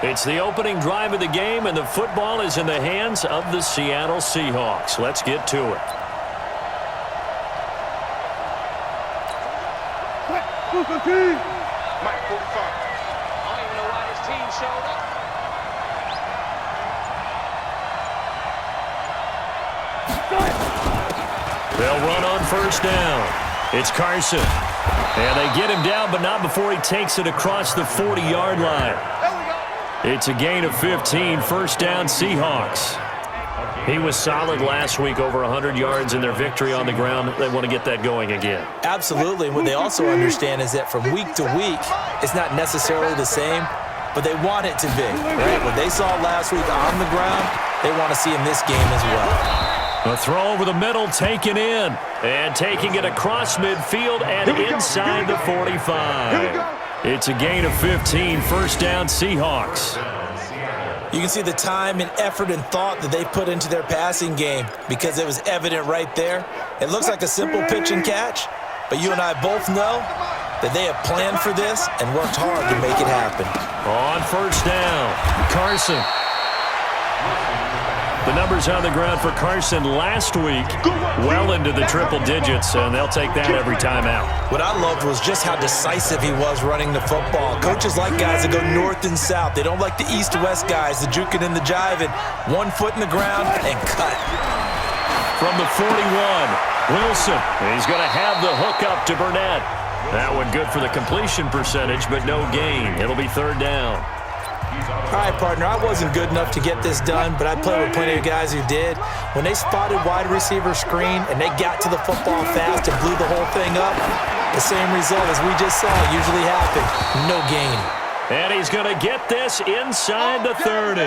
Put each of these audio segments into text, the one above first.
It's the opening drive of the game, and the football is in the hands of the Seattle Seahawks. Let's get to it. Mike 45. I don't even know why this team showed up. They'll run on first down. It's Carson. And they get him down, but not before he takes it across the 40-yard line. It's a gain of 15, first down Seahawks. He was solid last week, over 100 yards in their victory on the ground. They want to get that going again. Absolutely. What they also understand is that from week to week, it's not necessarily the same, but they want it to be. Right? What they saw last week on the ground, they want to see in this game as well. A throw over the middle, taken in, and taking it across midfield and inside the 45. It's a gain of 15, first down Seahawks. You can see the time and effort and thought that they put into their passing game because it was evident right there. It looks like a simple pitch and catch, but you and I both know that they have planned for this and worked hard to make it happen. On first down, Carson. The numbers on the ground for Carson last week, well into the triple digits, and they'll take that every time out. What I loved was just how decisive he was running the football. Coaches like guys that go north and south. They don't like the east-west guys, the juking and the jiving. 1 foot in the ground and cut. From the 41, Wilson. He's going to have the hook up to Burnett. That one good for the completion percentage, but no gain. It'll be third down. All right, partner, I wasn't good enough to get this done, but I played with plenty of guys who did. When they spotted wide receiver screen and they got to the football fast and blew the whole thing up, the same result as we just saw usually happened. No gain. And he's going to get this inside the 30.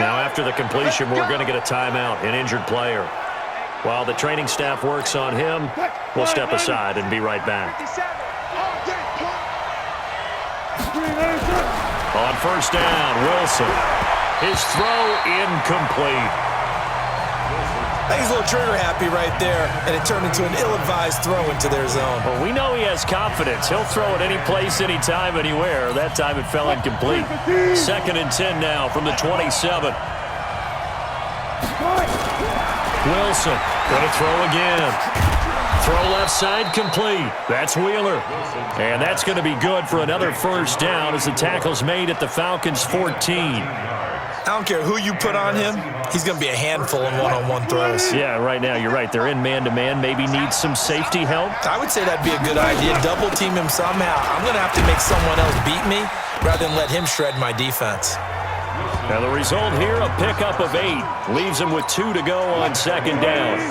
Now, after the completion, we're going to get a timeout, an injured player. While the training staff works on him, we'll step aside and be right back. On first down, Wilson. His throw incomplete. I think he's a little trigger happy right there, and it turned into an ill-advised throw into their zone. Well, we know he has confidence. He'll throw it any place, anytime, anywhere. That time it fell incomplete. 2nd and 10 now from the 27. Wilson going to throw again. Throw left side complete. That's Wheeler. And that's going to be good for another first down as the tackle's made at the Falcons' 14. I don't care who you put on him. He's going to be a handful in one-on-one throws. Yeah, right now you're right. They're in man-to-man. Maybe need some safety help. I would say that'd be a good idea. Double team him somehow. I'm going to have to make someone else beat me rather than let him shred my defense. Now the result here, a pickup of 8. Leaves him with 2 to go on second down.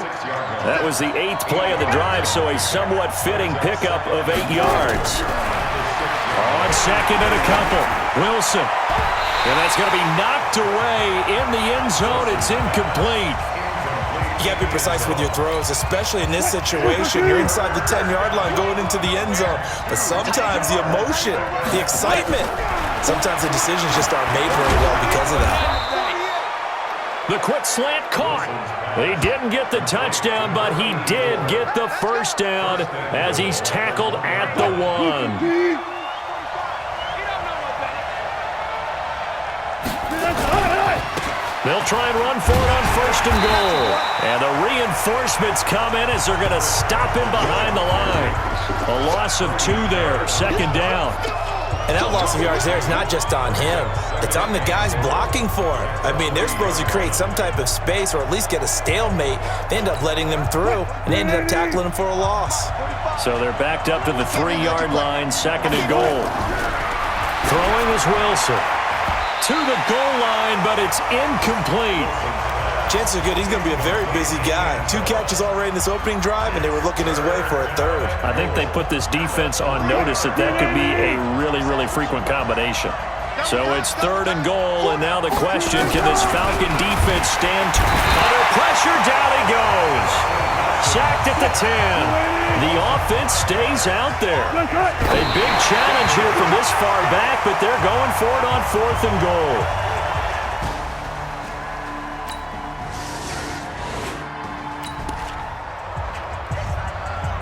That was the 8th play of the drive, so a somewhat fitting pickup of 8 yards. On second and a couple, Wilson. And that's going to be knocked away in the end zone. It's incomplete. You got to be precise with your throws, especially in this situation. You're inside the 10-yard line going into the end zone. But sometimes the emotion, the excitement, sometimes the decisions just aren't made very well because of that. The quick slant caught. He didn't get the touchdown, but he did get the first down as he's tackled at the 1. They'll try and run for it on first and goal. And the reinforcements come in as they're going to stop him behind the line. A loss of 2 there, second down. And that loss of yards there is not just on him. It's on the guys blocking for him. I mean, they're supposed to create some type of space or at least get a stalemate. They end up letting them through, and they ended up tackling him for a loss. So they're backed up to the 3-yard line, second and goal. Throwing is Wilson. To the goal line, but it's incomplete. Chances are good he's going to be a very busy guy. 2 catches already in this opening drive, and they were looking his way for a 3rd. I think they put this defense on notice that could be a really, really frequent combination. So it's 3rd and goal, and now the question, can this Falcon defense stand under pressure? Down he goes. Sacked at the 10. The offense stays out there. A big challenge here from this far back, but they're going for it on 4th and goal.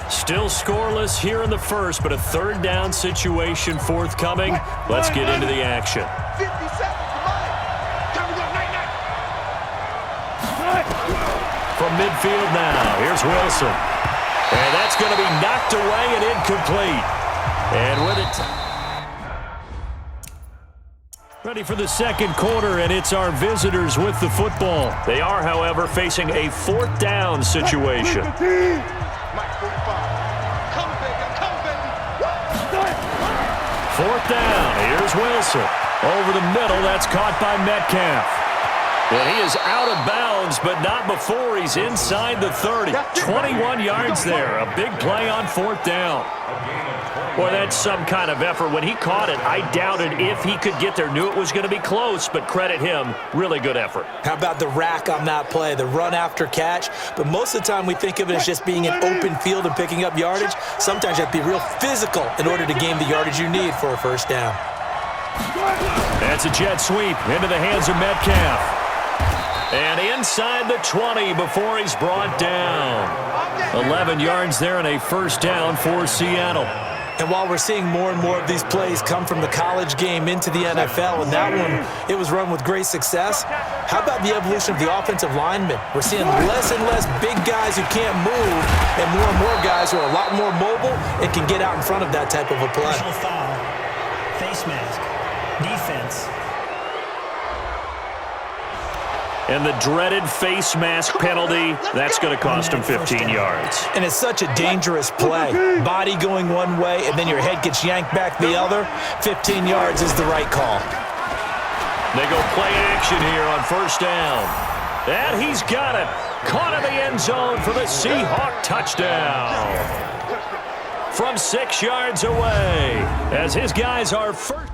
Still scoreless here in the first, but a 3rd down situation forthcoming. Let's get into the action. 57. midfield now. Here's Wilson. And that's going to be knocked away and incomplete. And with it, ready for the second quarter, and it's our visitors with the football. They are, however, facing a fourth down situation. Fourth down. Here's Wilson. Over the middle. That's caught by Metcalf. And he is out of bounds, but not before he's inside the 30. 21 yards there. A big play on fourth down. Boy, that's some kind of effort. When he caught it, I doubted if he could get there. Knew it was going to be close, but credit him. Really good effort. How about the rack on that play, the run after catch? But most of the time we think of it as just being an open field and picking up yardage. Sometimes you have to be real physical in order to gain the yardage you need for a first down. That's a jet sweep into the hands of Metcalf. And inside the 20 before he's brought down. 11 yards there and a first down for Seattle. And while we're seeing more and more of these plays come from the college game into the NFL, and that one, it was run with great success, how about the evolution of the offensive linemen? We're seeing less and less big guys who can't move and more guys who are a lot more mobile and can get out in front of that type of a play. Personal foul, face mask, defense. And the dreaded face mask penalty, that's going to cost him 15 yards. And it's such a dangerous play. Body going one way, and then your head gets yanked back the other. 15 yards is the right call. They go play action here on first down. And he's got it. Caught in the end zone for the Seahawk touchdown. From 6 yards away, as his guys are first.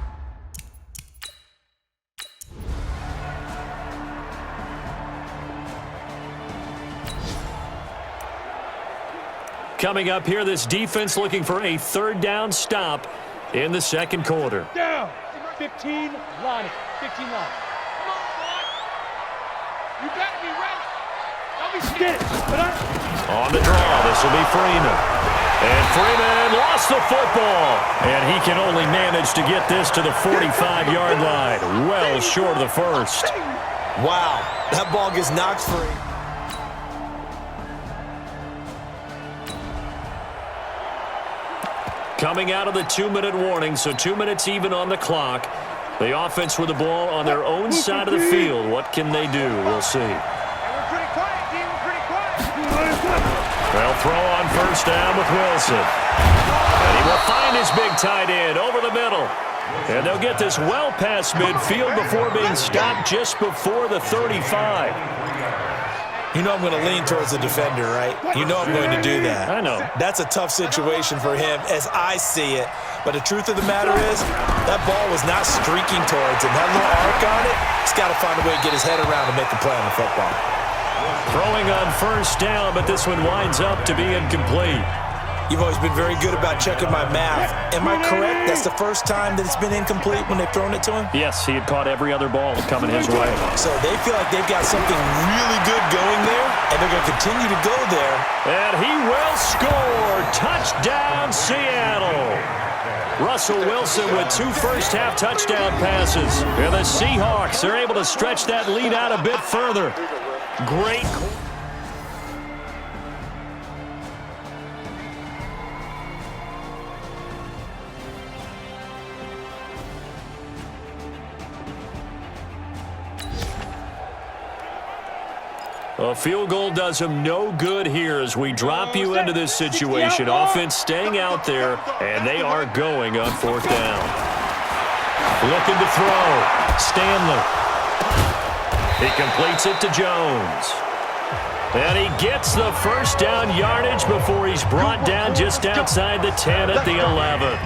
Coming up here, this defense looking for a third down stop in the second quarter. Down. 15 line. 15 line. Come on, boy. You better be ready. Don't be Get scared. it. On the draw, this will be Freeman. And Freeman lost the football. And he can only manage to get this to the 45-yard line. Well short of the first. Wow, that ball gets knocked free. Coming out of the 2-minute warning, so 2 minutes even on the clock. The offense with the ball on their own side of the field. What can they do? We'll see. We're pretty quiet, team. We're pretty quiet. They'll throw on first down with Wilson. And he will find his big tight end over the middle. And they'll get this well past midfield before being stopped just before the 35. You know I'm going to lean towards the defender, right? You know I'm going to do that. I know. That's a tough situation for him as I see it. But the truth of the matter is, that ball was not streaking towards him. That little arc on it, he's got to find a way to get his head around and make a play on the football. Throwing on first down, but this one winds up to be incomplete. You've always been very good about checking my math. Am I correct? That's the first time that it's been incomplete when they've thrown it to him? Yes, he had caught every other ball coming his way. So they feel like they've got something really good going there, and they're going to continue to go there. And he will score. Touchdown, Seattle. Russell Wilson with 2 first-half touchdown passes. And the Seahawks are able to stretch that lead out a bit further. Great. A field goal does him no good here as we drop you into this situation. Offense staying out there, and they are going on fourth down. Looking to throw. Stanley. He completes it to Jones. And he gets the first down yardage before he's brought down just outside the 10 at the 11.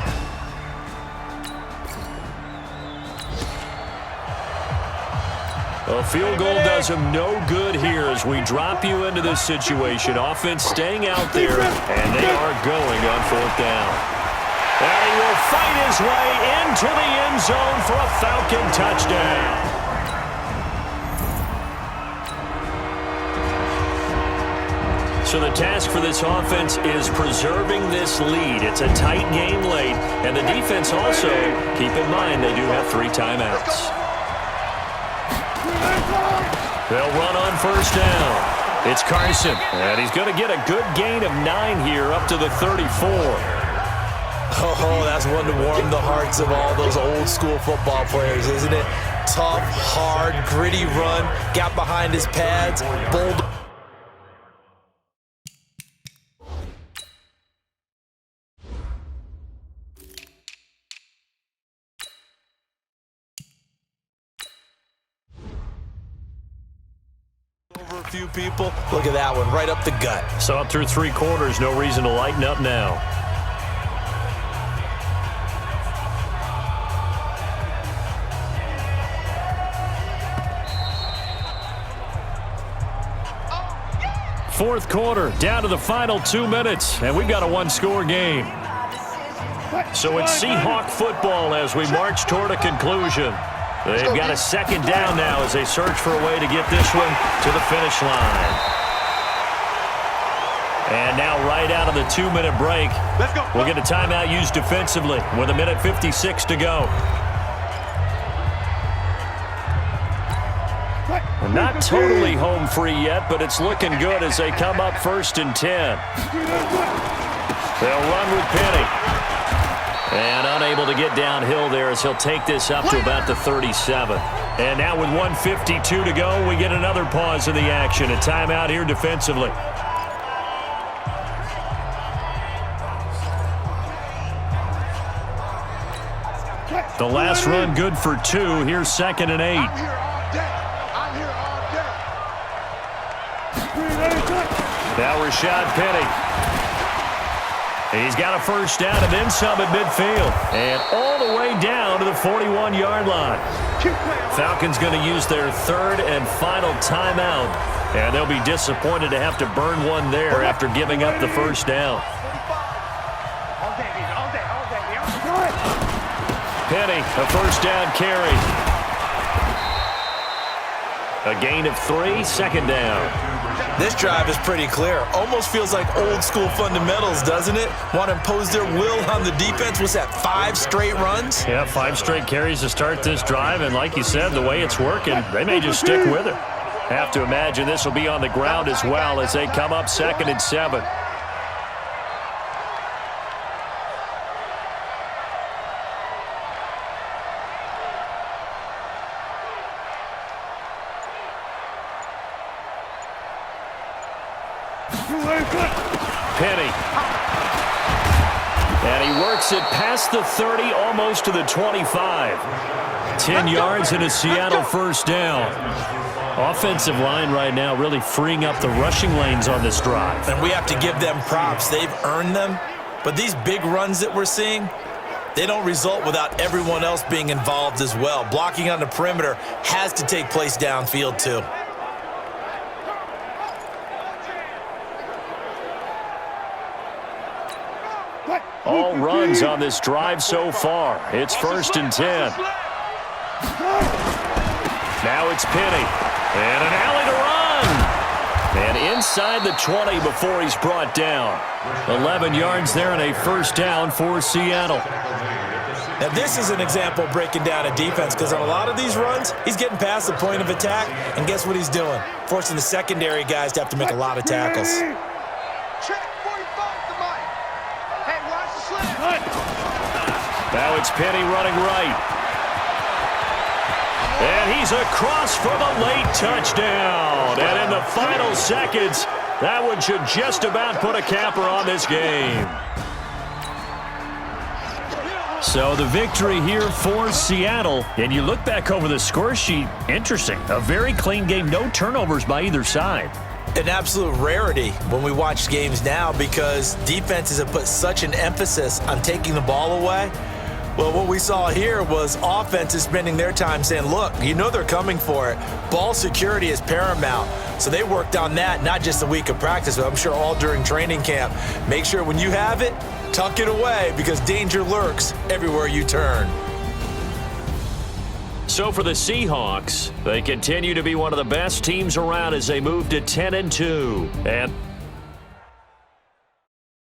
A field goal does him no good here as we drop you into this situation. Offense staying out there, and they are going on fourth down. And he will fight his way into the end zone for a Falcon touchdown. So the task for this offense is preserving this lead. It's a tight game late, and the defense also, keep in mind, they do have 3 timeouts. They'll run on first down. It's Carson, and he's going to get a good gain of 9 here up to the 34. Oh, that's one to warm the hearts of all those old school football players, isn't it? Tough, hard, gritty run, got behind his pads, bold. Over a few people. Look at that one, right up the gut. So up through 3 quarters, no reason to lighten up now. Fourth quarter, down to the final 2 minutes, and we've got a 1-score game. So it's Seahawk football as we march toward a conclusion. They've got a second down now as they search for a way to get this one to the finish line. And now right out of the 2-minute break, we'll get a timeout used defensively with 1:56 to go. Not totally home free yet, but it's looking good as they come up 1st and 10. They'll run with Penny. And unable to get downhill there as he'll take this up to about the 37. And now with 1:52 to go, we get another pause in the action. A timeout here defensively. The last run good for 2. Here's 2nd and 8. Now Rashad Penny. He's got a first down and then some at midfield. And all the way down to the 41-yard line. Falcons going to use their 3rd and final timeout. And they'll be disappointed to have to burn one there after giving up the first down. Penny, a first down carry. A gain of 3, 2nd down. This drive is pretty clear. Almost feels like old school fundamentals, doesn't it? Want to impose their will on the defense. What's that, 5 straight runs? Yeah, 5 straight carries to start this drive. And like you said, the way it's working, they may just stick with it. Have to imagine this will be on the ground as well as they come up 2nd and 7. Penny. And he works it past the 30, almost to the 25. 10 yards and a Seattle first down. Offensive line right now really freeing up the rushing lanes on this drive. And we have to give them props. They've earned them. But these big runs that we're seeing, they don't result without everyone else being involved as well. Blocking on the perimeter has to take place downfield too. All runs on this drive so far. It's 1st and 10. Now it's Penny. And an alley to run. And inside the 20 before he's brought down. 11 yards there and a first down for Seattle. Now this is an example of breaking down a defense because on a lot of these runs, he's getting past the point of attack. And guess what he's doing? Forcing the secondary guys to have to make a lot of tackles. Now it's Penny running right. And he's across for the late touchdown. And in the final seconds, that one should just about put a capper on this game. So the victory here for Seattle. And you look back over the score sheet, interesting. A very clean game, no turnovers by either side. An absolute rarity when we watch games now because defenses have put such an emphasis on taking the ball away. Well, what we saw here was offenses spending their time saying, look, you know they're coming for it. Ball security is paramount. So they worked on that, not just a week of practice, but I'm sure all during training camp. Make sure when you have it, tuck it away because danger lurks everywhere you turn. So for the Seahawks, they continue to be one of the best teams around as they move to 10-2. And